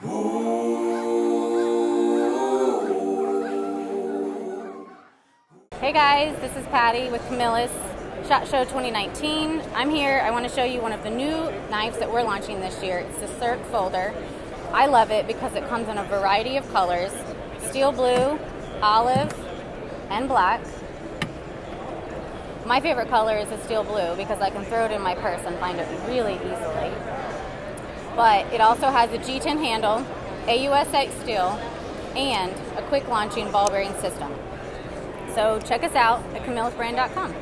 Hey guys, this is Patty with Camillus SHOT Show 2019. I'm here. I want to show you one of the new knives that we're launching this year. It's the Cirque folder. I love it because it comes in a variety of colors: steel blue, olive, and black. My favorite color is the steel blue because I can throw it in my purse and find it really easily. But it also has a G10 handle, AUSX steel, and a quick launching ball bearing system. So check us out at camillusbrand.com.